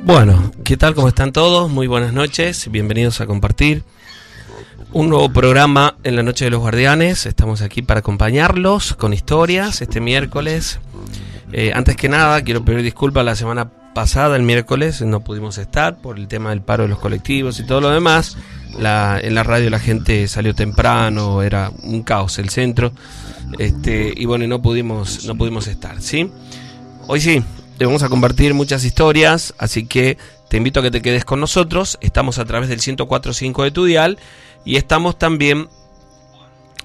Bueno, ¿qué tal? ¿Cómo están todos? Muy buenas noches, bienvenidos a compartir un nuevo programa en la Noche de los Guardianes. Estamos aquí para acompañarlos con historias este miércoles. Antes que nada, quiero pedir disculpas. La semana pasada, el miércoles, no pudimos estar por el tema del paro de los colectivos y todo lo demás. En la radio la gente salió temprano, era un caos el centro. Y bueno, no pudimos estar, ¿sí? Hoy sí, te vamos a compartir muchas historias, así que te invito a que te quedes con nosotros. Estamos a través del 104.5 de tu dial y estamos también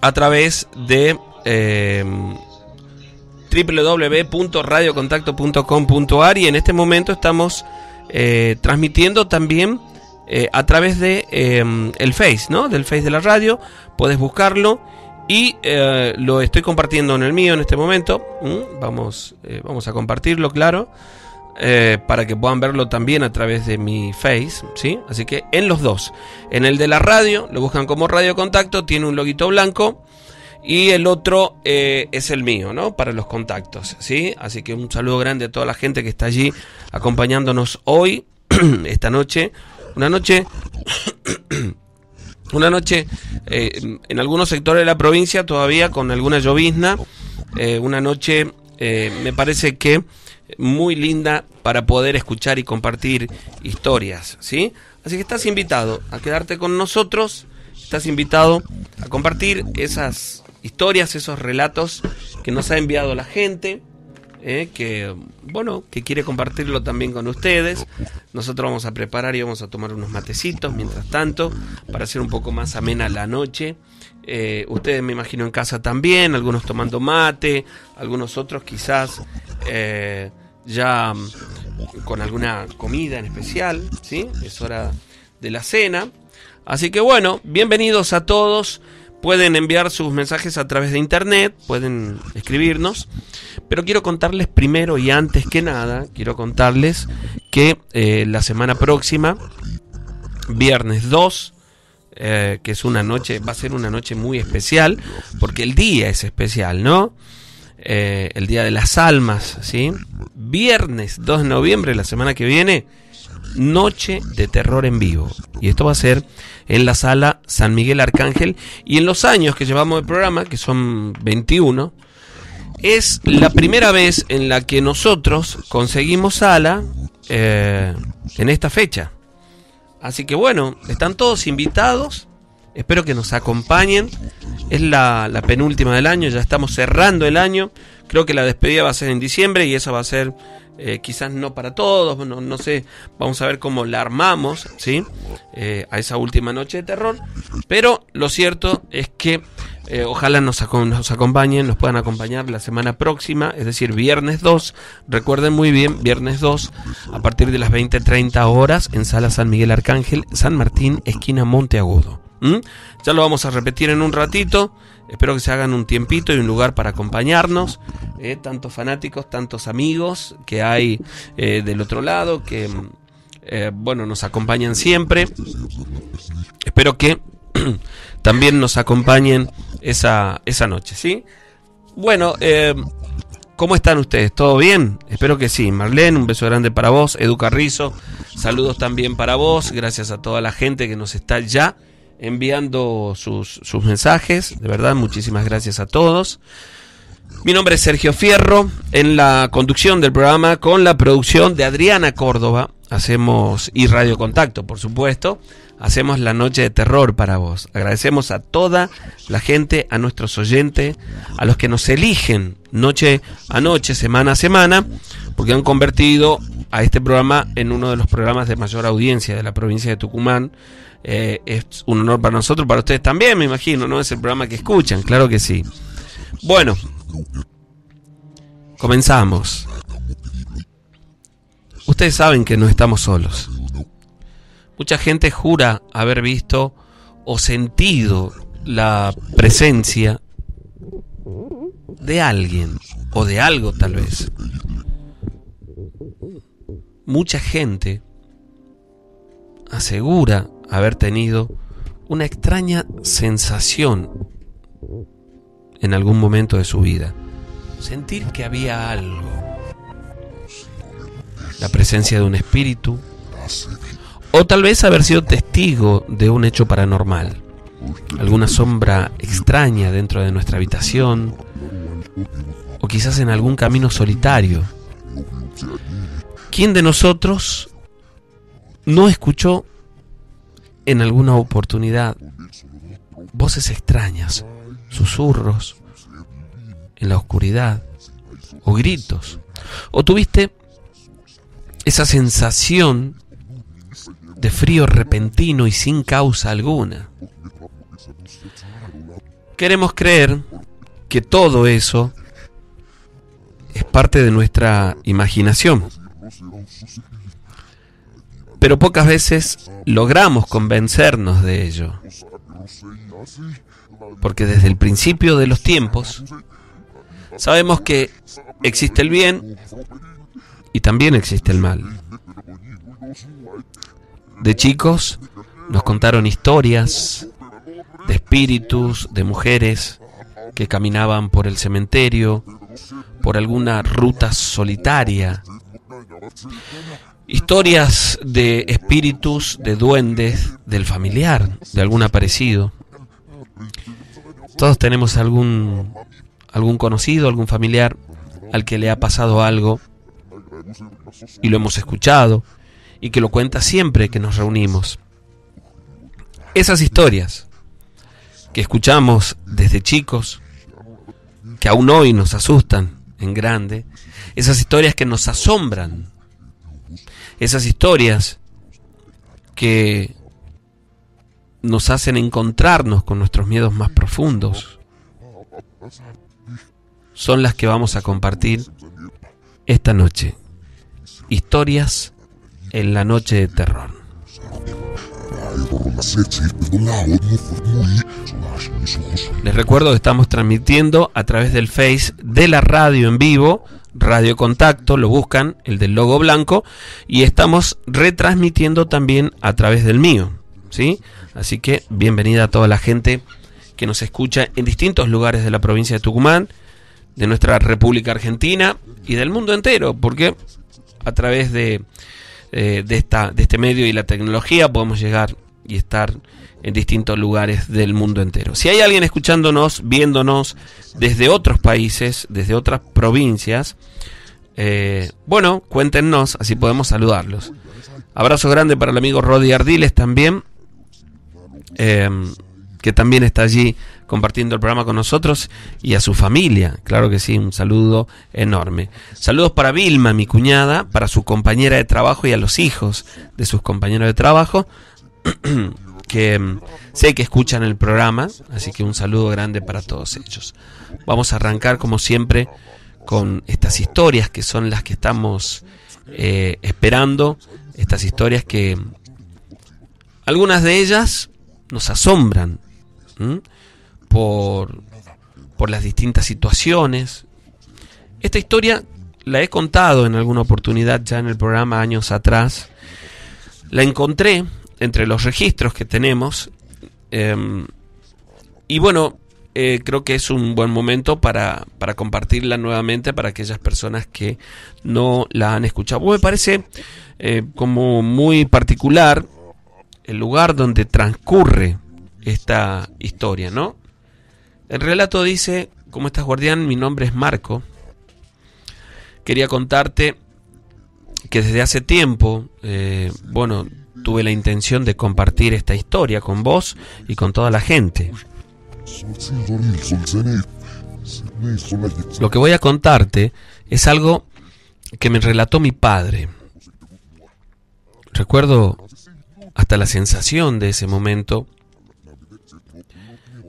a través de www.radiocontacto.com.ar y en este momento estamos transmitiendo también a través de el Face, ¿no? Del Face de la radio. Puedes buscarlo y lo estoy compartiendo en el mío en este momento. Vamos a compartirlo, claro, para que puedan verlo también a través de mi Face, ¿sí? Así que en los dos. En el de la radio lo buscan como Radio Contacto, tiene un loguito blanco. Y el otro es el mío, ¿no? Para los contactos, ¿sí? Así que un saludo grande a toda la gente que está allí acompañándonos hoy, esta noche. Una noche en algunos sectores de la provincia todavía con alguna llovizna. Una noche, me parece que muy linda para poder escuchar y compartir historias, ¿sí? Así que estás invitado a quedarte con nosotros. Estás invitado a compartir esas historias, esos relatos que nos ha enviado la gente, que quiere compartirlo también con ustedes. Nosotros vamos a preparar y vamos a tomar unos matecitos mientras tanto, para hacer un poco más amena la noche. Ustedes me imagino en casa también, algunos tomando mate, algunos otros quizás ya con alguna comida en especial, ¿sí? Es hora de la cena. Así que bueno, bienvenidos a todos. Pueden enviar sus mensajes a través de internet, pueden escribirnos. Pero quiero contarles primero y antes que nada, quiero contarles que la semana próxima, viernes 2, que es una noche, va a ser una noche muy especial, porque el día es especial, ¿no? El Día de las Almas, ¿sí? Viernes 2 de noviembre, la semana que viene, Noche de Terror en vivo. Y esto va a ser en la sala San Miguel Arcángel. Y en los años que llevamos de programa, que son 21, es la primera vez en la que nosotros conseguimos sala en esta fecha. Así que bueno, están todos invitados. Espero que nos acompañen. Es la penúltima del año, ya estamos cerrando el año. Creo que la despedida va a ser en diciembre y esa va a ser quizás no para todos, no sé, vamos a ver cómo la armamos, ¿sí? A esa última noche de terror. Pero lo cierto es que ojalá nos acompañen, nos puedan acompañar la semana próxima, es decir, viernes 2. Recuerden muy bien, viernes 2, a partir de las 20:30 horas, en sala San Miguel Arcángel, San Martín, esquina Monteagudo. Ya lo vamos a repetir en un ratito. Espero que se hagan un tiempito y un lugar para acompañarnos, tantos fanáticos, tantos amigos que hay del otro lado, que nos acompañan siempre. Espero que también nos acompañen esa noche, ¿sí? Bueno, ¿cómo están ustedes? ¿Todo bien? Espero que sí. Marlene, un beso grande para vos. Edu Carrizo, saludos también para vos. Gracias a toda la gente que nos está ya enviando sus mensajes. De verdad, muchísimas gracias a todos. Mi nombre es Sergio Fierro, en la conducción del programa, con la producción de Adriana Córdoba. Hacemos, y Radio Contacto, por supuesto, hacemos la noche de terror para vos. Agradecemos a toda la gente, a nuestros oyentes, a los que nos eligen noche a noche, semana a semana, porque han convertido a este programa en uno de los programas de mayor audiencia de la provincia de Tucumán. Es un honor para nosotros, para ustedes también, me imagino, ¿no? Es el programa que escuchan, claro que sí. Bueno, comenzamos. Ustedes saben que no estamos solos. Mucha gente jura haber visto o sentido la presencia de alguien o de algo, tal vez. Mucha gente asegura haber tenido una extraña sensación en algún momento de su vida. Sentir que había algo. La presencia de un espíritu, O tal vez haber sido testigo de un hecho paranormal, alguna sombra extraña dentro de nuestra habitación, o quizás en algún camino solitario. ¿Quién de nosotros no escuchó en alguna oportunidad voces extrañas, susurros en la oscuridad, o gritos? ¿O tuviste esa sensación de frío repentino y sin causa alguna? Queremos creer que todo eso es parte de nuestra imaginación, pero pocas veces logramos convencernos de ello, porque desde el principio de los tiempos sabemos que existe el bien y también existe el mal. De chicos nos contaron historias de espíritus, de mujeres que caminaban por el cementerio, por alguna ruta solitaria. Historias de espíritus, de duendes, del familiar, de algún aparecido. Todos tenemos algún conocido, algún familiar al que le ha pasado algo y lo hemos escuchado y que lo cuenta siempre que nos reunimos. Esas historias que escuchamos desde chicos, que aún hoy nos asustan en grande, esas historias que nos asombran, esas historias que nos hacen encontrarnos con nuestros miedos más profundos, son las que vamos a compartir esta noche. Historias en la noche de terror. Les recuerdo que estamos transmitiendo a través del Face de la radio en vivo, Radio Contacto, lo buscan, el del logo blanco, y estamos retransmitiendo también a través del mío, ¿sí? Así que bienvenida a toda la gente que nos escucha en distintos lugares de la provincia de Tucumán, de nuestra República Argentina y del mundo entero, porque a través de este medio y la tecnología podemos llegar y estar en distintos lugares del mundo entero. Si hay alguien escuchándonos, viéndonos desde otros países, desde otras provincias, bueno, cuéntenos, así podemos saludarlos. Abrazo grande para el amigo Rodi Ardiles también, que también está allí compartiendo el programa con nosotros, y a su familia, claro que sí, un saludo enorme. Saludos para Vilma, mi cuñada, para su compañera de trabajo y a los hijos de sus compañeros de trabajo, que sé que escuchan el programa, así que un saludo grande para todos ellos. Vamos a arrancar como siempre con estas historias que son las que estamos esperando, estas historias que algunas de ellas nos asombran por las distintas situaciones. Esta historia la he contado en alguna oportunidad ya en el programa años atrás. La encontré entre los registros que tenemos y bueno, creo que es un buen momento para compartirla nuevamente para aquellas personas que no la han escuchado. Me parece como muy particular el lugar donde transcurre esta historia, ¿no? El relato dice: ¿cómo estás, guardián? Mi nombre es Marco. Quería contarte que desde hace tiempo, bueno, tuve la intención de compartir esta historia con vos y con toda la gente. Lo que voy a contarte es algo que me relató mi padre. Recuerdo hasta la sensación de ese momento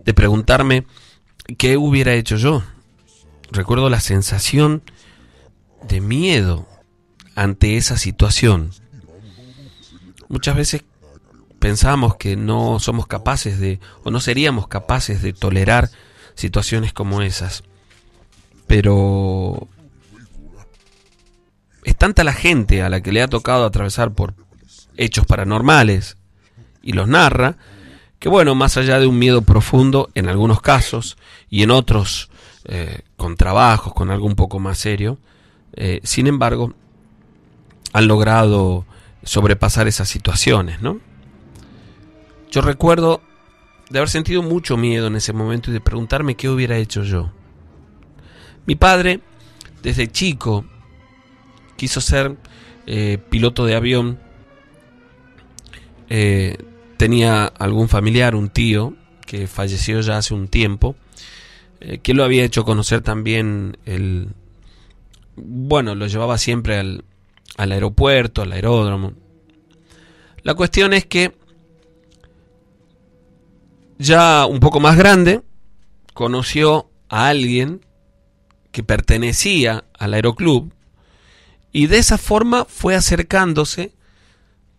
de preguntarme qué hubiera hecho yo. Recuerdo la sensación de miedo ante esa situación. Muchas veces pensamos que no somos capaces de, o no seríamos capaces de tolerar situaciones como esas. Pero es tanta la gente a la que le ha tocado atravesar por hechos paranormales y los narra, que bueno, más allá de un miedo profundo en algunos casos y en otros con trabajos, con algo un poco más serio, sin embargo, han logrado sobrepasar esas situaciones, ¿no? Yo recuerdo de haber sentido mucho miedo en ese momento y de preguntarme qué hubiera hecho yo. Mi padre, desde chico, quiso ser piloto de avión. Tenía algún familiar, un tío, que falleció ya hace un tiempo, que lo había hecho conocer también. Lo llevaba siempre al aeropuerto, al aeródromo. La cuestión es que ya un poco más grande conoció a alguien que pertenecía al aeroclub y de esa forma fue acercándose,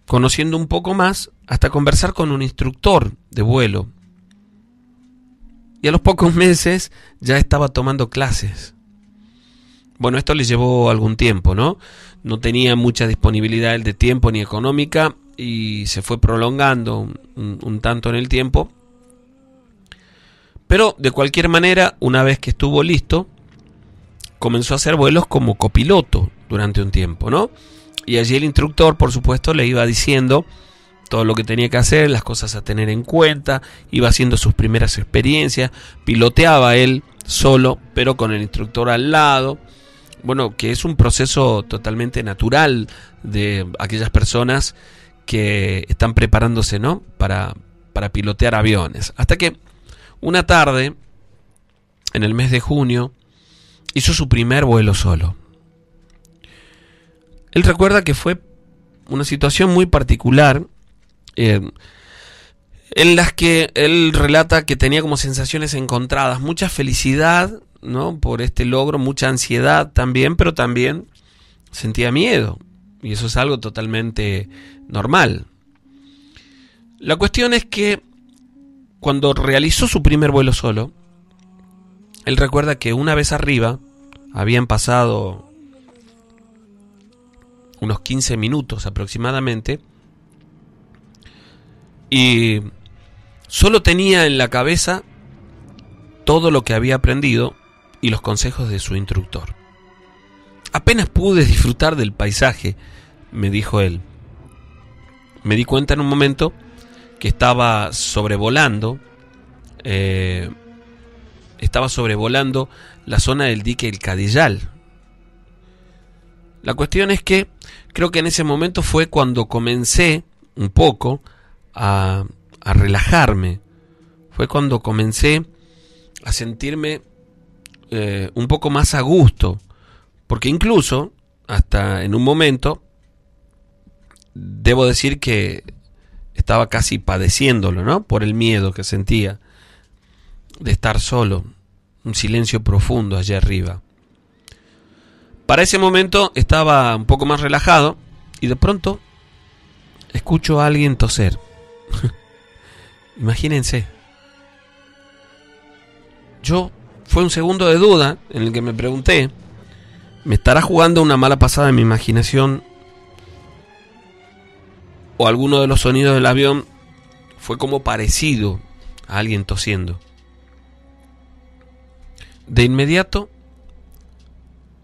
conociendo un poco más, hasta conversar con un instructor de vuelo. Y a los pocos meses ya estaba tomando clases. Bueno, esto le llevó algún tiempo, ¿no? No tenía mucha disponibilidad de tiempo ni económica y se fue prolongando un tanto en el tiempo. Pero de cualquier manera, una vez que estuvo listo, comenzó a hacer vuelos como copiloto durante un tiempo, ¿no? Y allí el instructor, por supuesto, le iba diciendo todo lo que tenía que hacer, las cosas a tener en cuenta, iba haciendo sus primeras experiencias, piloteaba él solo, pero con el instructor al lado. Bueno, que es un proceso totalmente natural de aquellas personas que están preparándose, ¿no? Para pilotear aviones. Hasta que una tarde, en el mes de junio, hizo su primer vuelo solo. Él recuerda que fue una situación muy particular, en las que él relata que tenía como sensaciones encontradas, mucha felicidad, ¿no?, por este logro, mucha ansiedad también, pero también sentía miedo, y eso es algo totalmente normal. La cuestión es que cuando realizó su primer vuelo solo, él recuerda que una vez arriba, habían pasado unos 15 minutos aproximadamente, y solo tenía en la cabeza todo lo que había aprendido y los consejos de su instructor. Apenas pude disfrutar del paisaje, me dijo él. Me di cuenta en un momento que estaba sobrevolando la zona del dique El Cadillal. La cuestión es que creo que en ese momento fue cuando comencé un poco a relajarme. Fue cuando comencé a sentirme un poco más a gusto. Porque incluso, hasta en un momento, debo decir que estaba casi padeciéndolo, ¿no? Por el miedo que sentía de estar solo. Un silencio profundo allá arriba. Para ese momento estaba un poco más relajado y de pronto escucho a alguien toser. Imagínense. Fue un segundo de duda en el que me pregunté, ¿me estará jugando una mala pasada en mi imaginación? ¿O alguno de los sonidos del avión fue como parecido a alguien tosiendo? De inmediato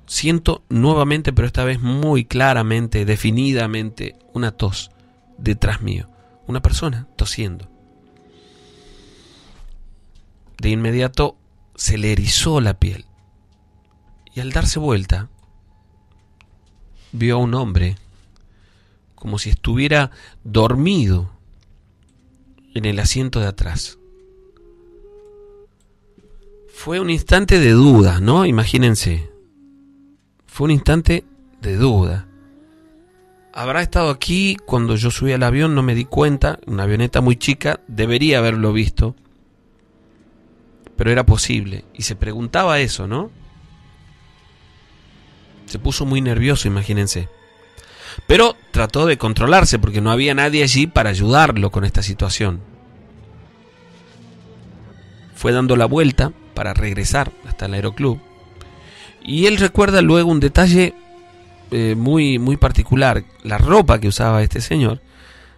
siento nuevamente, pero esta vez muy claramente, definidamente, una tos detrás mío. Una persona tosiendo. De inmediato se le erizó la piel. Y al darse vuelta, vio a un hombre como si estuviera dormido en el asiento de atrás. Fue un instante de duda, ¿no? Imagínense. Fue un instante de duda. ¿Habrá estado aquí cuando yo subí al avión? No me di cuenta. Una avioneta muy chica. Debería haberlo visto. Pero era posible. Y se preguntaba eso, ¿no? Se puso muy nervioso, imagínense. Pero trató de controlarse porque no había nadie allí para ayudarlo con esta situación. Fue dando la vuelta para regresar hasta el aeroclub. Y él recuerda luego un detalle muy, muy particular. La ropa que usaba este señor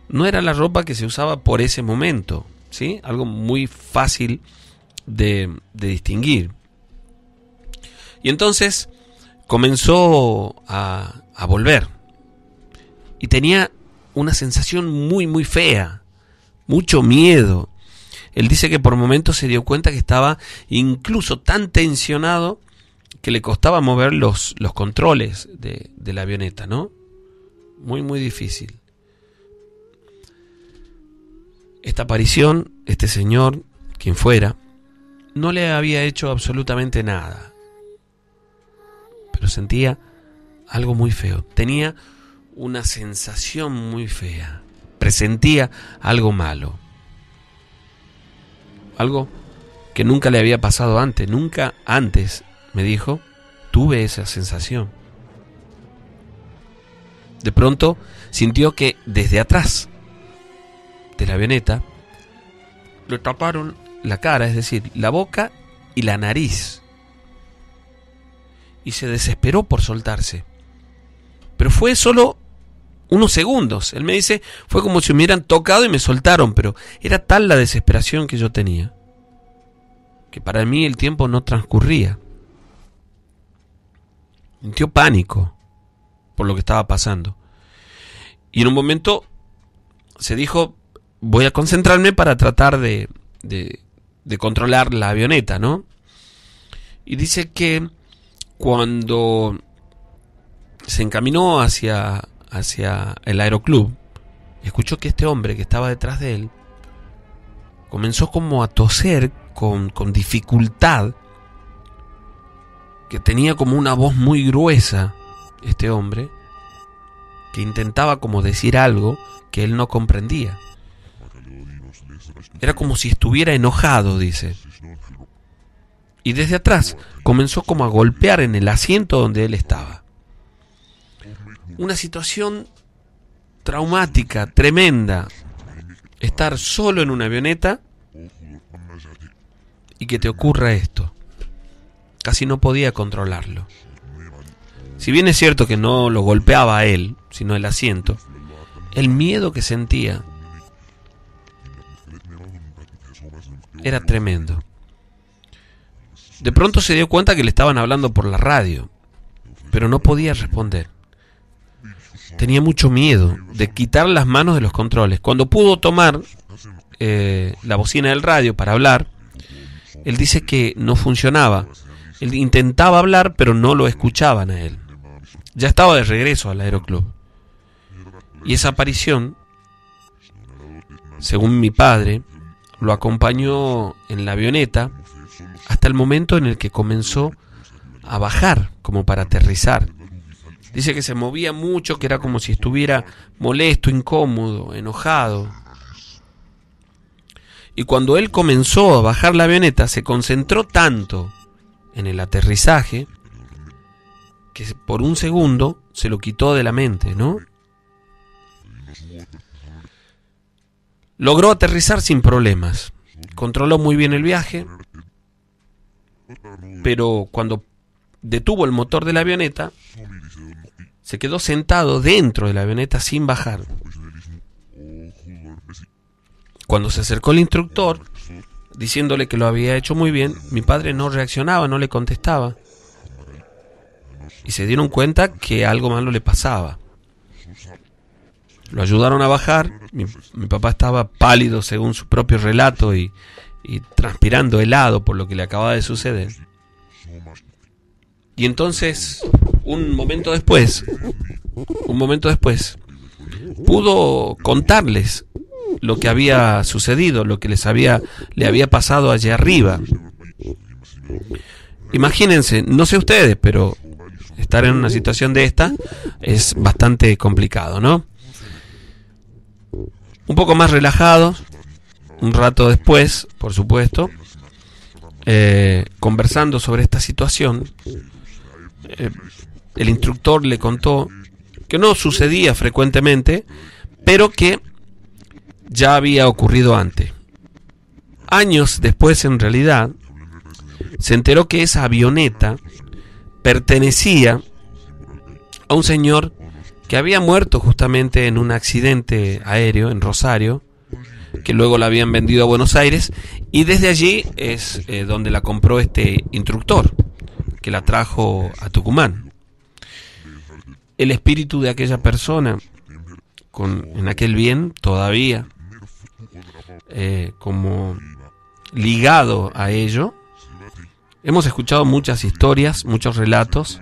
no era la ropa que se usaba por ese momento, ¿sí? Algo muy fácil de distinguir. Y entonces comenzó a volver. Y tenía una sensación muy, muy fea, mucho miedo. Él dice que por momentos se dio cuenta que estaba incluso tan tensionado que le costaba mover los controles de la avioneta, ¿no? Muy, muy difícil. Esta aparición, este señor, quien fuera, no le había hecho absolutamente nada. Pero sentía algo muy feo. Tenía una sensación muy fea. Presentía algo malo. Algo que nunca le había pasado antes. Nunca antes, me dijo, tuve esa sensación. De pronto sintió que desde atrás de la avioneta le taparon la cara, es decir, la boca y la nariz. Y se desesperó por soltarse. Pero fue solo unos segundos. Él me dice, fue como si me hubieran tocado y me soltaron, pero era tal la desesperación que yo tenía, que para mí el tiempo no transcurría. Sintió pánico por lo que estaba pasando. Y en un momento se dijo, voy a concentrarme para tratar de controlar la avioneta, ¿no? Y dice que cuando se encaminó hacia el aeroclub, escuchó que este hombre que estaba detrás de él comenzó como a toser con dificultad, que tenía como una voz muy gruesa, este hombre, que intentaba como decir algo que él no comprendía. Era como si estuviera enojado, dice. Y desde atrás comenzó como a golpear en el asiento donde él estaba. Una situación traumática, tremenda. Estar solo en una avioneta y que te ocurra esto. Casi no podía controlarlo. Si bien es cierto que no lo golpeaba a él, sino el asiento, el miedo que sentía era tremendo. De pronto se dio cuenta que le estaban hablando por la radio, pero no podía responder. Tenía mucho miedo de quitar las manos de los controles. Cuando pudo tomar la bocina del radio para hablar, él dice que no funcionaba. Él intentaba hablar, pero no lo escuchaban a él. Ya estaba de regreso al aeroclub. Y esa aparición, según mi padre, lo acompañó en la avioneta hasta el momento en el que comenzó a bajar, como para aterrizar. Dice que se movía mucho, que era como si estuviera molesto, incómodo, enojado. Y cuando él comenzó a bajar la avioneta, se concentró tanto en el aterrizaje que por un segundo se lo quitó de la mente, ¿no? Logró aterrizar sin problemas. Controló muy bien el viaje, pero cuando detuvo el motor de la avioneta, se quedó sentado dentro de la avioneta sin bajar. Cuando se acercó el instructor, diciéndole que lo había hecho muy bien, mi padre no reaccionaba, no le contestaba. Y se dieron cuenta que algo malo le pasaba. Lo ayudaron a bajar. Mi papá estaba pálido según su propio relato y transpirando helado por lo que le acababa de suceder. Y entonces, un momento después, pudo contarles lo que había sucedido, lo que le había pasado allá arriba. Imagínense, no sé ustedes, pero estar en una situación de esta es bastante complicado, ¿no? Un poco más relajado, un rato después, por supuesto, conversando sobre esta situación, el instructor le contó que no sucedía frecuentemente, pero que ya había ocurrido antes. Años después, en realidad, se enteró que esa avioneta pertenecía a un señor que había muerto justamente en un accidente aéreo en Rosario, que luego la habían vendido a Buenos Aires, y desde allí es donde la compró este instructor, que la trajo a Tucumán. El espíritu de aquella persona en aquel bien todavía como ligado a ello. Hemos escuchado muchas historias, muchos relatos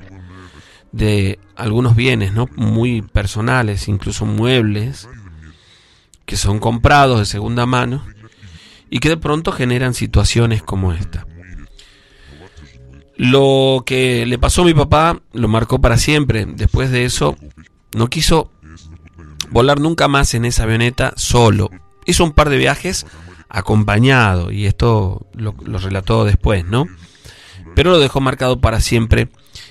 de algunos bienes, ¿no?, muy personales, incluso muebles, que son comprados de segunda mano y que de pronto generan situaciones como esta. Lo que le pasó a mi papá lo marcó para siempre. Después de eso no quiso volar nunca más en esa avioneta solo. Hizo un par de viajes acompañado, y esto lo relató después, ¿no? Pero lo dejó marcado para siempre,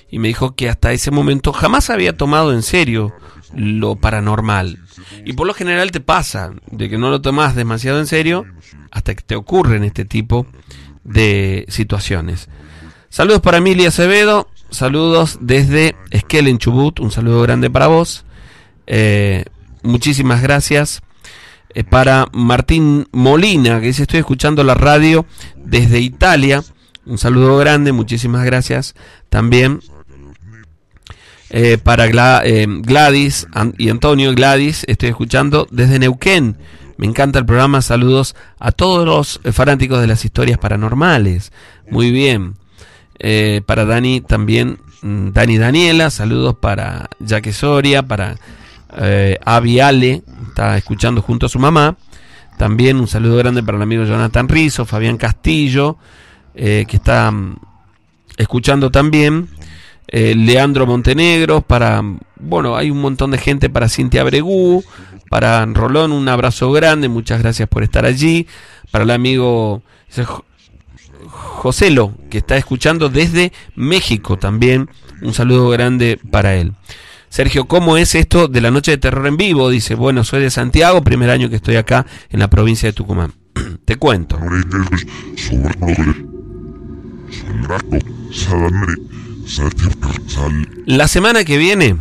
y me dijo que hasta ese momento jamás había tomado en serio lo paranormal. Y por lo general te pasa de que no lo tomas demasiado en serio hasta que te ocurren este tipo de situaciones. Saludos para Emilia Acevedo, saludos desde Esquel en Chubut, un saludo grande para vos. Muchísimas gracias. Para Martín Molina, que dice: estoy escuchando la radio desde Italia. Un saludo grande, muchísimas gracias también. Para Gladys y Antonio. Gladys, estoy escuchando desde Neuquén. Me encanta el programa, saludos a todos los fanáticos de las historias paranormales. Muy bien. Para Dani también, Dani Daniela, saludos para Jaque Soria, para Avi Ale, está escuchando junto a su mamá. También un saludo grande para el amigo Jonathan Rizzo, Fabián Castillo, que está escuchando también. Leandro Montenegro, hay un montón de gente, para Cintia Bregú, para Rolón, un abrazo grande, muchas gracias por estar allí. Para el amigo Joselo, que está escuchando desde México también, un saludo grande para él. Sergio, ¿cómo es esto de la noche de terror en vivo? Dice: bueno, soy de Santiago, primer año que estoy acá en la provincia de Tucumán. Te cuento. La semana que viene,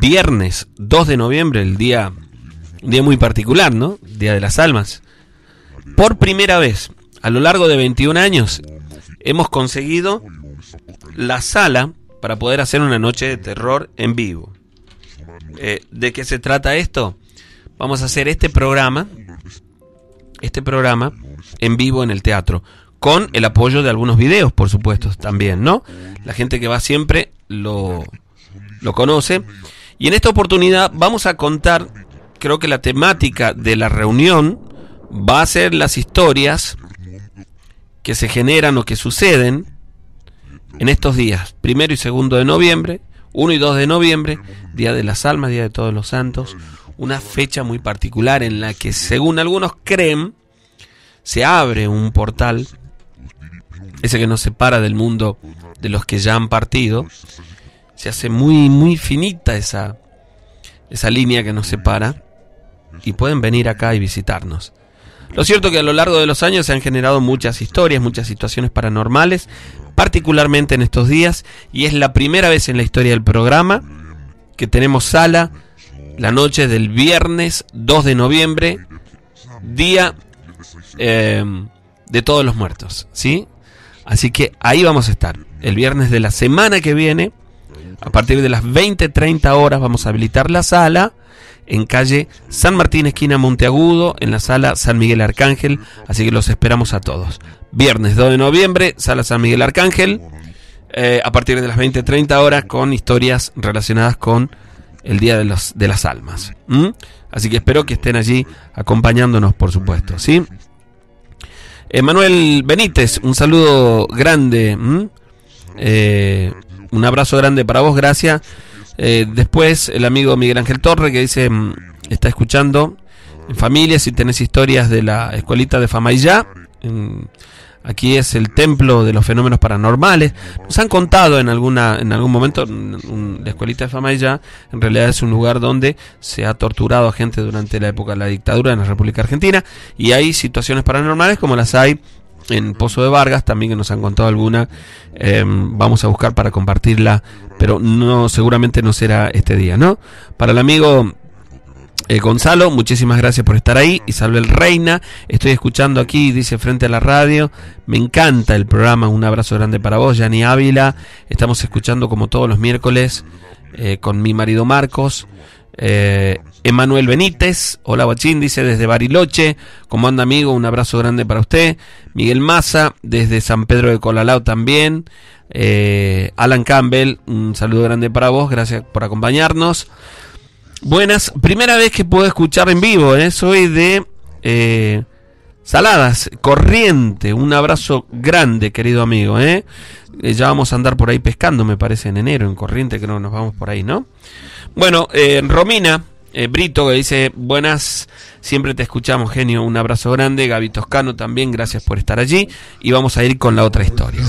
viernes 2 de noviembre, un día muy particular, ¿no? Día de las Almas. Por primera vez, a lo largo de 21 años, hemos conseguido la sala para poder hacer una noche de terror en vivo. ¿De qué se trata esto? Vamos a hacer este programa en vivo en el teatro, con el apoyo de algunos videos, por supuesto, también, ¿no? La gente que va siempre lo conoce. Y en esta oportunidad vamos a contar, creo que la temática de la reunión va a ser las historias que se generan o que suceden en estos días, 1 y 2 de noviembre, 1 y 2 de noviembre, Día de las Almas, Día de Todos los Santos, una fecha muy particular en la que, según algunos creen, se abre un portal, ese que nos separa del mundo de los que ya han partido. Se hace muy, muy finita esa línea que nos separa, y pueden venir acá y visitarnos. Lo cierto es que a lo largo de los años se han generado muchas historias, muchas situaciones paranormales, particularmente en estos días, y es la primera vez en la historia del programa que tenemos sala la noche del viernes 2 de noviembre, día de Todos los Muertos, ¿sí? Así que ahí vamos a estar, el viernes de la semana que viene, a partir de las 20:30 horas vamos a habilitar la sala en calle San Martín, esquina Monteagudo, en la sala San Miguel Arcángel, así que los esperamos a todos. Viernes 2 de noviembre, sala San Miguel Arcángel, a partir de las 20:30 horas, con historias relacionadas con el Día de las Almas. Así que espero que estén allí acompañándonos, por supuesto, ¿sí? Manuel Benítez, un saludo grande, un abrazo grande para vos, gracias. Después el amigo Miguel Ángel Torre, que dice: está escuchando en familia, si tenés historias de la escuelita de Famaillá. Aquí es el templo de los fenómenos paranormales. Nos han contado en algún momento, la escuelita de Famaillá en realidad es un lugar donde se ha torturado a gente durante la época de la dictadura en la República Argentina, y hay situaciones paranormales como las hay en Pozo de Vargas también, que nos han contado alguna. Vamos a buscar para compartirla, pero seguramente no será este día, ¿no? Para el amigo Gonzalo, muchísimas gracias por estar ahí. Isabel Reina, estoy escuchando aquí, dice, frente a la radio, me encanta el programa, un abrazo grande para vos. Yani Ávila, estamos escuchando como todos los miércoles con mi marido Marcos. Emanuel Benítez, hola Guachín, dice desde Bariloche, ¿cómo anda amigo? Un abrazo grande para usted. Miguel Maza, desde San Pedro de Colalao también. Alan Campbell, un saludo grande para vos, gracias por acompañarnos. Buenas, primera vez que puedo escuchar en vivo, soy de Saladas, Corriente, un abrazo grande querido amigo. Ya vamos a andar por ahí pescando, me parece, en enero, en Corriente, creo que nos vamos por ahí, ¿no? Bueno, Romina Brito, que dice, buenas, siempre te escuchamos, genio, un abrazo grande. Gaby Toscano también, gracias por estar allí. Y vamos a ir con la otra historia.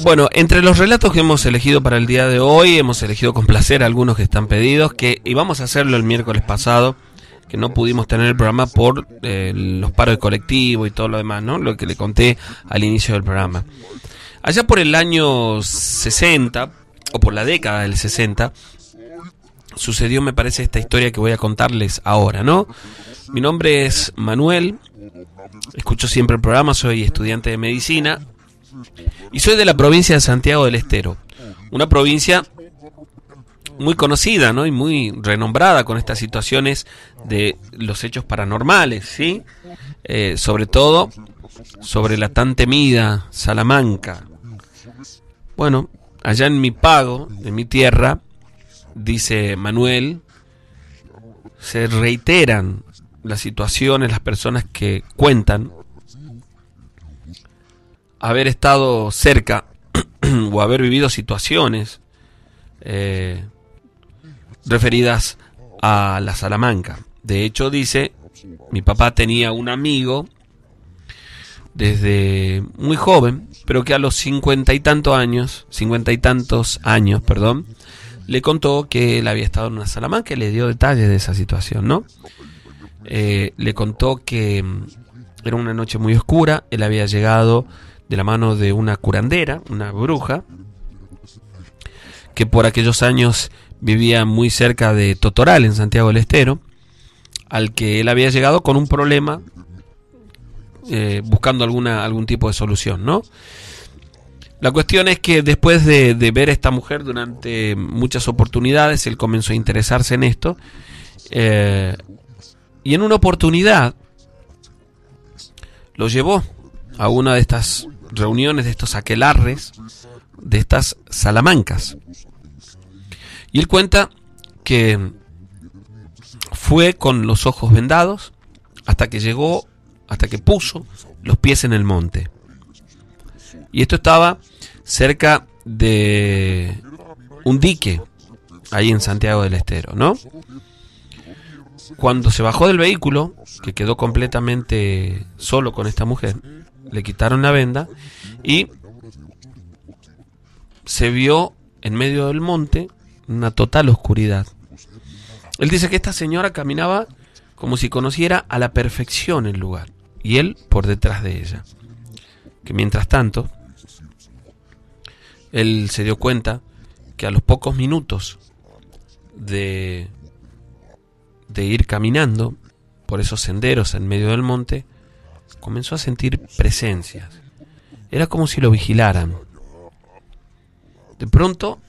Bueno, entre los relatos que hemos elegido para el día de hoy, hemos elegido con placer algunos que están pedidos, que íbamos a hacerlo el miércoles pasado, que no pudimos tener el programa por los paros de colectivo y todo lo demás, ¿no? Lo que le conté al inicio del programa. Allá por el año 60, o por la década del 60, sucedió, me parece, esta historia que voy a contarles ahora, ¿no? Mi nombre es Manuel, escucho siempre el programa, soy estudiante de medicina y soy de la provincia de Santiago del Estero, una provincia muy conocida, ¿no? Y muy renombrada con estas situaciones de los hechos paranormales, ¿sí? Sobre todo sobre la tan temida Salamanca. Bueno, allá en mi pago, en mi tierra, dice Manuel, se reiteran las situaciones, las personas que cuentan haber estado cerca o haber vivido situaciones referidas a la Salamanca. De hecho, dice, mi papá tenía un amigo desde muy joven, pero que a los 50 y tantos años, le contó que él había estado en una Salamanca y le dio detalles de esa situación, ¿no? Le contó que era una noche muy oscura, él había llegado de la mano de una curandera, una bruja, que por aquellos años vivía muy cerca de Totoral, en Santiago del Estero, al que él había llegado con un problema, buscando algún tipo de solución, ¿no? La cuestión es que después de ver a esta mujer durante muchas oportunidades, él comenzó a interesarse en esto, y en una oportunidad lo llevó a una de estas reuniones, de estos aquelarres, de estas salamancas. Y él cuenta que fue con los ojos vendados hasta que puso los pies en el monte. Y esto estaba cerca de un dique, ahí en Santiago del Estero, ¿no? Cuando se bajó del vehículo, que quedó completamente solo con esta mujer, le quitaron la venda y se vio en medio del monte una total oscuridad. Él dice que esta señora caminaba como si conociera a la perfección el lugar, y él por detrás de ella. Que mientras tanto, él se dio cuenta que a los pocos minutos de ir caminando por esos senderos en medio del monte, comenzó a sentir presencias. Era como si lo vigilaran. De pronto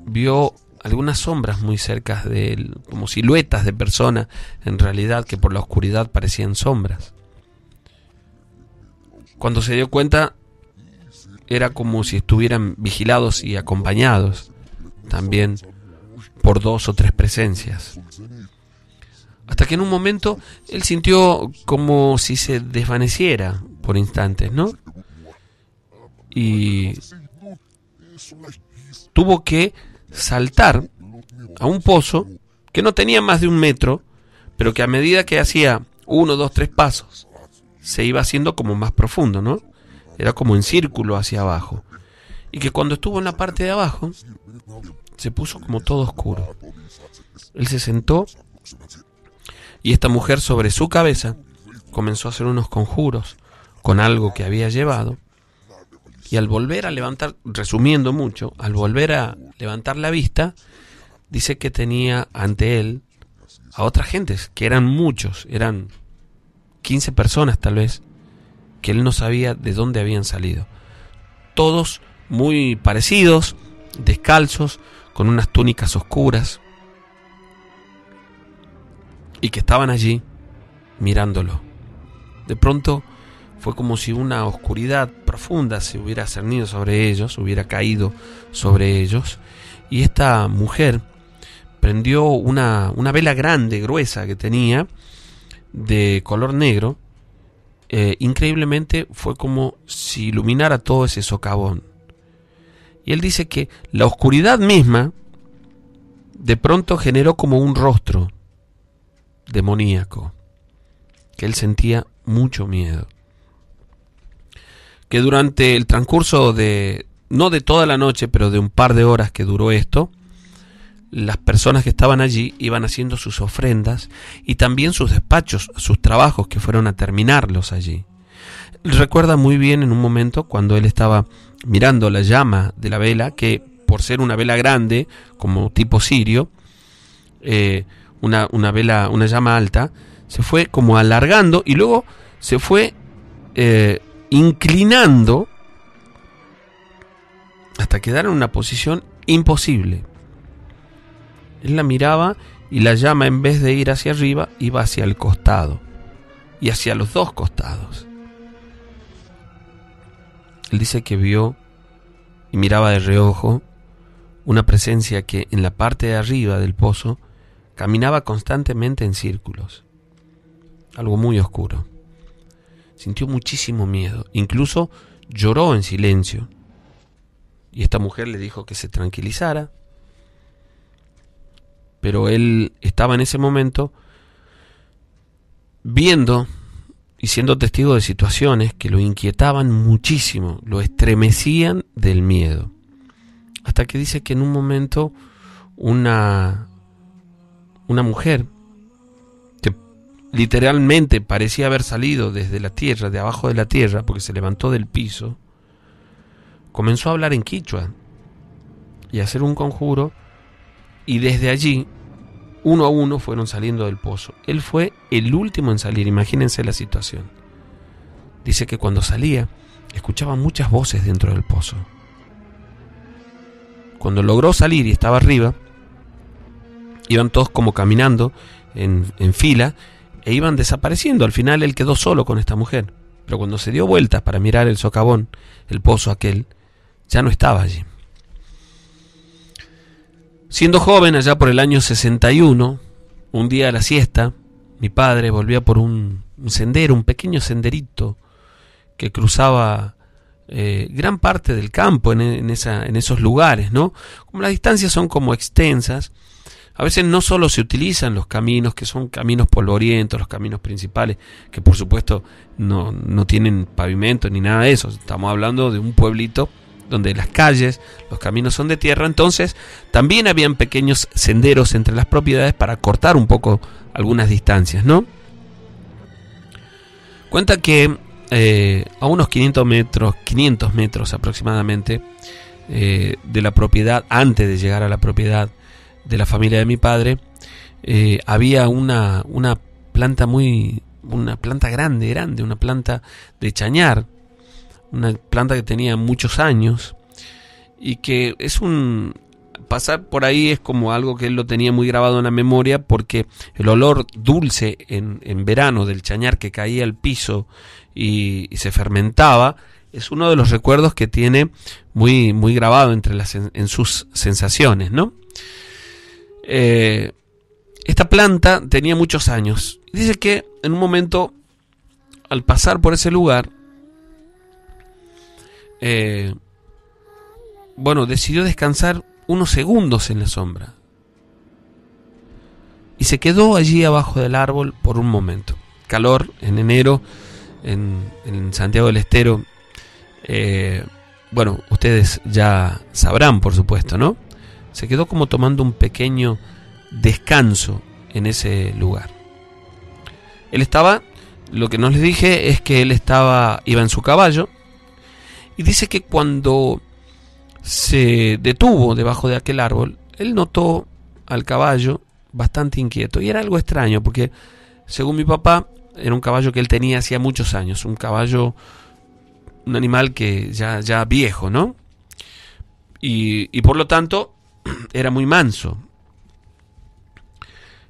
vio algunas sombras muy cerca de él, como siluetas de personas, en realidad, que por la oscuridad parecían sombras. Cuando se dio cuenta, era como si estuvieran vigilados y acompañados también por 2 o 3 presencias. Hasta que en un momento él sintió como si se desvaneciera por instantes, ¿no? Y tuvo que saltar a un pozo que no tenía más de 1 metro, pero que a medida que hacía 1, 2, 3 pasos, se iba haciendo como más profundo, ¿no? Era como en círculo hacia abajo. Y que cuando estuvo en la parte de abajo, se puso como todo oscuro. Él se sentó y esta mujer sobre su cabeza comenzó a hacer unos conjuros, con algo que había llevado, y al volver a levantar, resumiendo mucho, al volver a levantar la vista, dice que tenía ante él a otras gentes, que eran muchos, eran 15 personas tal vez, que él no sabía de dónde habían salido. Todos muy parecidos, descalzos, con unas túnicas oscuras, y que estaban allí mirándolo. De pronto fue como si una oscuridad profunda se hubiera cernido sobre ellos, hubiera caído sobre ellos, y esta mujer prendió una vela grande, gruesa que tenía, de color negro. Increíblemente fue como si iluminara todo ese socavón. Y él dice que la oscuridad misma de pronto generó como un rostro demoníaco, que él sentía mucho miedo. Que durante el transcurso de, no de toda la noche, pero de un par de horas que duró esto, las personas que estaban allí iban haciendo sus ofrendas y también sus despachos, sus trabajos, que fueron a terminarlos allí. Recuerda muy bien en un momento cuando él estaba mirando la llama de la vela, que por ser una vela grande, como tipo cirio, una vela, una llama alta, se fue como alargando y luego se fue inclinando hasta quedar en una posición imposible. Él la miraba y la llama, en vez de ir hacia arriba, iba hacia el costado y hacia los dos costados. Él dice que vio y miraba de reojo una presencia que en la parte de arriba del pozo caminaba constantemente en círculos. Algo muy oscuro. Sintió muchísimo miedo. Incluso lloró en silencio. Y esta mujer le dijo que se tranquilizara. Pero él estaba en ese momento viendo y siendo testigo de situaciones que lo inquietaban muchísimo, lo estremecían del miedo. Hasta que dice que en un momento una mujer que literalmente parecía haber salido desde la tierra, de abajo de la tierra, porque se levantó del piso, comenzó a hablar en quichua y a hacer un conjuro, y desde allí, uno a uno, fueron saliendo del pozo. Él fue el último en salir, imagínense la situación. Dice que cuando salía, escuchaba muchas voces dentro del pozo. Cuando logró salir y estaba arriba, iban todos como caminando en fila e iban desapareciendo. Al final él quedó solo con esta mujer. Pero cuando se dio vueltas para mirar el socavón, el pozo aquel, ya no estaba allí. Siendo joven, allá por el año 61, un día a la siesta, mi padre volvía por un sendero, un pequeño senderito que cruzaba gran parte del campo en esos lugares, ¿no? Como las distancias son como extensas, a veces no solo se utilizan los caminos, que son caminos polvorientos, los caminos principales, que por supuesto no tienen pavimento ni nada de eso. Estamos hablando de un pueblito donde las calles, los caminos son de tierra. Entonces también habían pequeños senderos entre las propiedades para cortar un poco algunas distancias, ¿no? Cuenta que a unos 500 metros aproximadamente de la propiedad, antes de llegar a la propiedad de la familia de mi padre, había una planta grande, una planta de chañar, una planta que tenía muchos años y que pasar por ahí es como algo que él lo tenía muy grabado en la memoria, porque el olor dulce en verano del chañar que caía al piso y se fermentaba es uno de los recuerdos que tiene muy, muy grabado en sus sensaciones, ¿no? Esta planta tenía muchos años. Dice que en un momento, al pasar por ese lugar, decidió descansar unos segundos en la sombra y se quedó allí abajo del árbol por un momento. Calor en enero en Santiago del Estero, ustedes ya sabrán, por supuesto, ¿no? Se quedó como tomando un pequeño descanso en ese lugar. Él estaba Lo que no les dije es que él iba en su caballo, y dice que cuando se detuvo debajo de aquel árbol, él notó al caballo bastante inquieto, y era algo extraño porque, según mi papá, era un caballo que él tenía hacía muchos años, un animal que ya viejo, ¿no? Y por lo tanto era muy manso,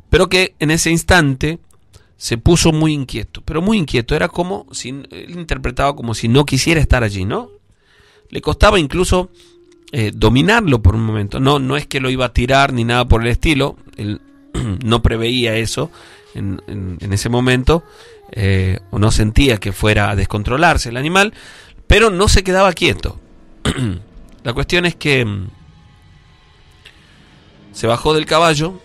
pero que en ese instante se puso muy inquieto, pero muy inquieto. Era como si, él interpretaba como si no quisiera estar allí, ¿no? Le costaba incluso dominarlo por un momento. No es que lo iba a tirar ni nada por el estilo. Él no preveía eso en ese momento, o no sentía que fuera a descontrolarse el animal, pero no se quedaba quieto. La cuestión es que se bajó del caballo,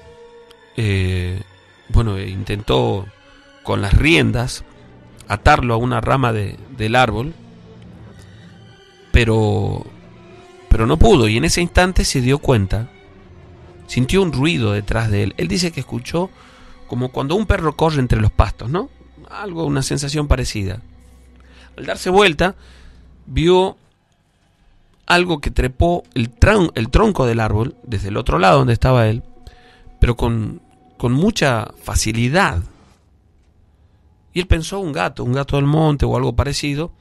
intentó con las riendas atarlo a una rama del árbol, pero no pudo, y en ese instante se dio cuenta, sintió un ruido detrás de él. Él dice que escuchó como cuando un perro corre entre los pastos, ¿no? Una sensación parecida. Al darse vuelta, vio algo que trepó el tronco del árbol desde el otro lado donde estaba él, pero con mucha facilidad. Y él pensó un gato del monte o algo parecido,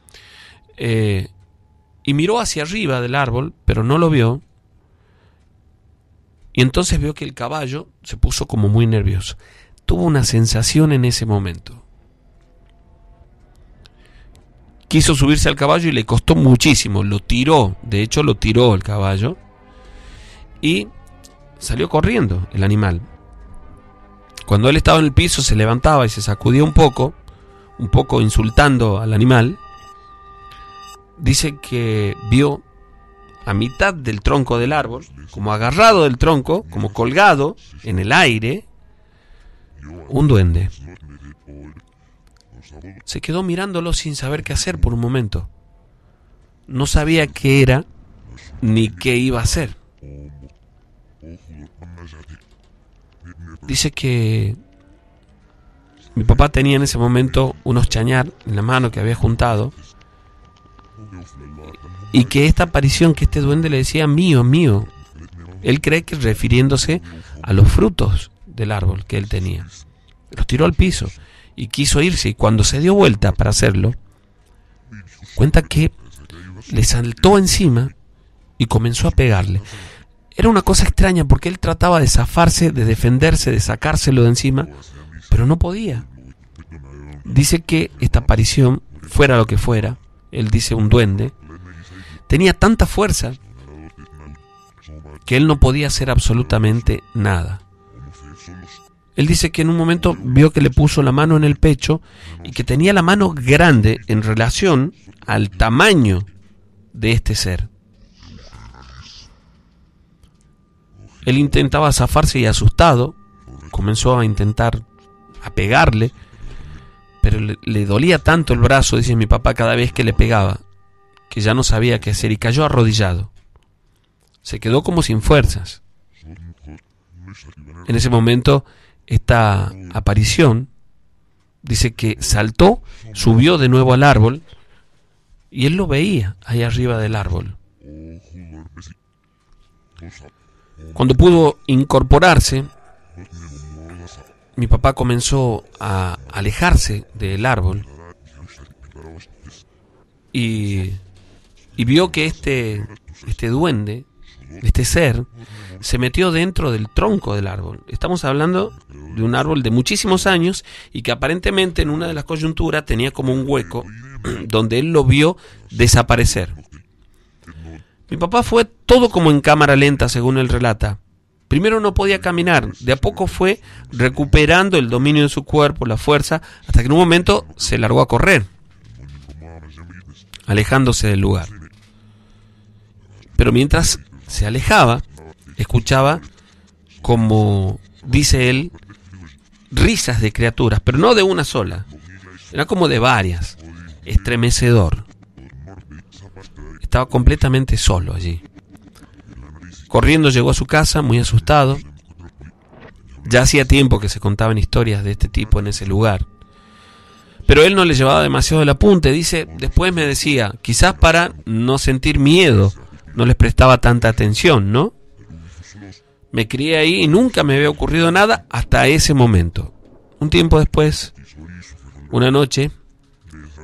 y miró hacia arriba del árbol, pero no lo vio. Y entonces vio que el caballo se puso como muy nervioso. Tuvo una sensación en ese momento. Quiso subirse al caballo y le costó muchísimo. Lo tiró, de hecho lo tiró el caballo, y salió corriendo el animal. Cuando él estaba en el piso se levantaba y se sacudía un poco insultando al animal. Dice que vio a mitad del tronco del árbol, como agarrado del tronco, como colgado en el aire, un duende. Se quedó mirándolo sin saber qué hacer por un momento. No sabía qué era ni qué iba a hacer. Dice que mi papá tenía en ese momento unos chañar en la mano que había juntado, y que esta aparición, que este duende le decía mío, mío, él cree que refiriéndose a los frutos del árbol que él tenía. Los tiró al piso y quiso irse, y cuando se dio vuelta para hacerlo, cuenta que le saltó encima y comenzó a pegarle. Era una cosa extraña porque él trataba de zafarse, de defenderse, de sacárselo de encima, pero no podía. Dice que esta aparición, fuera lo que fuera, él dice un duende, tenía tanta fuerza que él no podía hacer absolutamente nada. Él dice que en un momento vio que le puso la mano en el pecho y que tenía la mano grande en relación al tamaño de este ser. Él intentaba zafarse y, asustado, comenzó a intentar a pegarle, pero le dolía tanto el brazo, dice mi papá, cada vez que le pegaba, que ya no sabía qué hacer y cayó arrodillado. Se quedó como sin fuerzas. En ese momento, esta aparición dice que saltó, subió de nuevo al árbol, y él lo veía ahí arriba del árbol. Cuando pudo incorporarse, mi papá comenzó a alejarse del árbol y vio que este duende, este ser, se metió dentro del tronco del árbol. Estamos hablando de un árbol de muchísimos años y que aparentemente en una de las coyunturas tenía como un hueco donde él lo vio desaparecer. Mi papá fue todo como en cámara lenta, según él relata. Primero no podía caminar, de a poco fue recuperando el dominio de su cuerpo, la fuerza, hasta que en un momento se largó a correr, alejándose del lugar. Pero mientras se alejaba, escuchaba, como dice él, risas de criaturas, pero no de una sola, era como de varias, estremecedor. Estaba completamente solo allí. Corriendo llegó a su casa, muy asustado. Ya hacía tiempo que se contaban historias de este tipo en ese lugar. Pero él no le llevaba demasiado el apunte. Dice, después me decía, quizás para no sentir miedo, no les prestaba tanta atención, ¿no? Me crié ahí y nunca me había ocurrido nada hasta ese momento. Un tiempo después, una noche,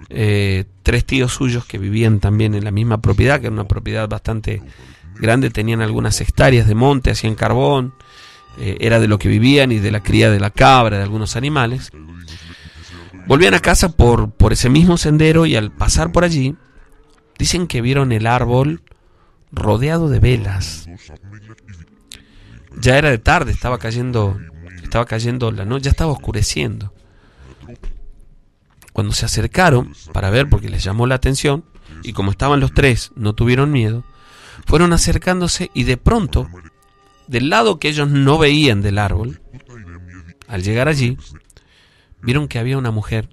3 tíos suyos que vivían también en la misma propiedad, que era una propiedad bastante grande, tenían algunas hectáreas de monte, hacían carbón, era de lo que vivían y de la cría de la cabra, de algunos animales. Volvían a casa por ese mismo sendero y al pasar por allí, dicen que vieron el árbol rodeado de velas. Ya era de tarde, estaba cayendo la noche, ya estaba oscureciendo. Cuando se acercaron para ver, porque les llamó la atención, y como estaban los 3, no tuvieron miedo, fueron acercándose y de pronto, del lado que ellos no veían del árbol, al llegar allí, vieron que había una mujer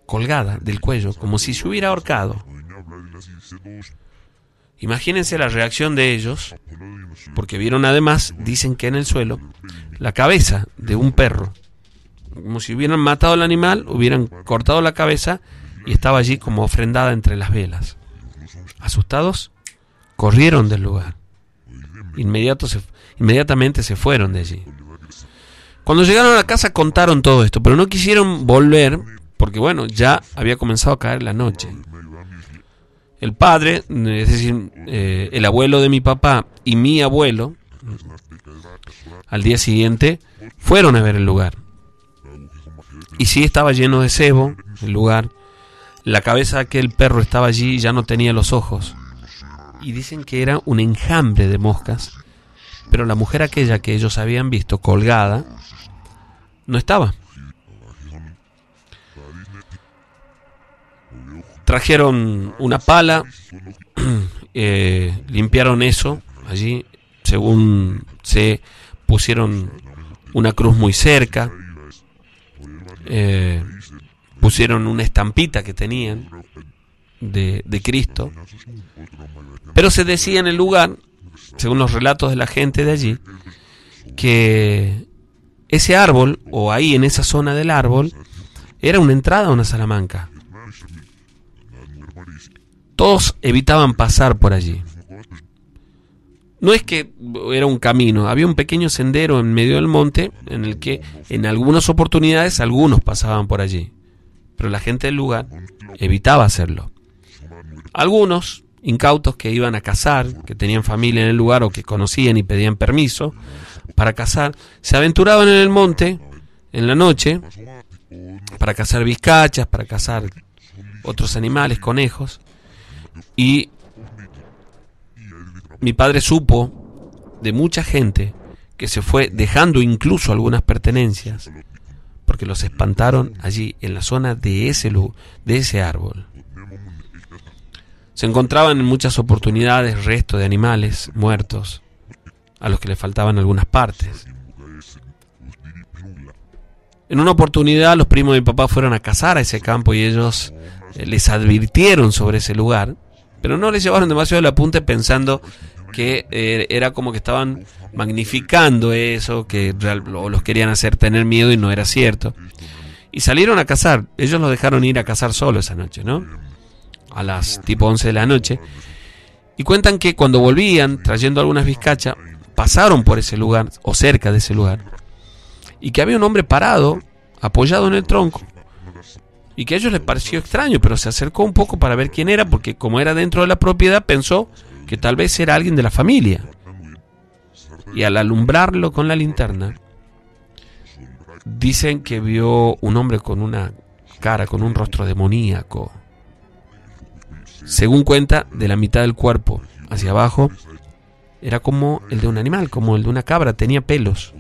colgada del cuello, como si se hubiera ahorcado. Imagínense la reacción de ellos, porque vieron además, dicen que en el suelo, la cabeza de un perro. Como si hubieran matado al animal, hubieran cortado la cabeza y estaba allí como ofrendada entre las velas. Asustados, corrieron del lugar. Inmediatamente se fueron de allí. Cuando llegaron a la casa contaron todo esto, pero no quisieron volver porque, bueno, ya había comenzado a caer la noche. El padre, es decir, el abuelo de mi papá y mi abuelo, al día siguiente, fueron a ver el lugar. Y sí, estaba lleno de sebo el lugar. La cabeza de aquel perro estaba allí y ya no tenía los ojos. Y dicen que era un enjambre de moscas, pero la mujer aquella que ellos habían visto colgada no estaba. Trajeron una pala, limpiaron eso allí, según se pusieron una cruz muy cerca, pusieron una estampita que tenían de Cristo, pero se decía en el lugar, según los relatos de la gente de allí, que ese árbol, o ahí en esa zona del árbol, era una entrada a una Salamanca. Todos evitaban pasar por allí. No es que era un camino, había un pequeño sendero en medio del monte en el que en algunas oportunidades algunos pasaban por allí, pero la gente del lugar evitaba hacerlo. Algunos incautos que iban a cazar, que tenían familia en el lugar o que conocían y pedían permiso para cazar, se aventuraban en el monte en la noche para cazar vizcachas, para cazar otros animales, conejos, y mi padre supo de mucha gente que se fue dejando incluso algunas pertenencias porque los espantaron allí en la zona de ese árbol. Se encontraban en muchas oportunidades restos de animales muertos a los que le faltaban algunas partes. En una oportunidad los primos de mi papá fueron a cazar a ese campo y ellos les advirtieron sobre ese lugar, pero no les llevaron demasiado el apunte pensando que era como que estaban magnificando eso, que los querían hacer tener miedo y no era cierto. Y salieron a cazar. Ellos los dejaron ir a cazar solo esa noche, ¿no? A las tipo 11 de la noche. Y cuentan que cuando volvían, trayendo algunas vizcachas, pasaron por ese lugar, o cerca de ese lugar, y que había un hombre parado, apoyado en el tronco, y que a ellos les pareció extraño, pero se acercó un poco para ver quién era, porque como era dentro de la propiedad, pensó que tal vez era alguien de la familia. Y al alumbrarlo con la linterna, dicen que vio un hombre con una cara, con un rostro demoníaco. Según cuenta, de la mitad del cuerpo hacia abajo, era como el de un animal, como el de una cabra, tenía pelos.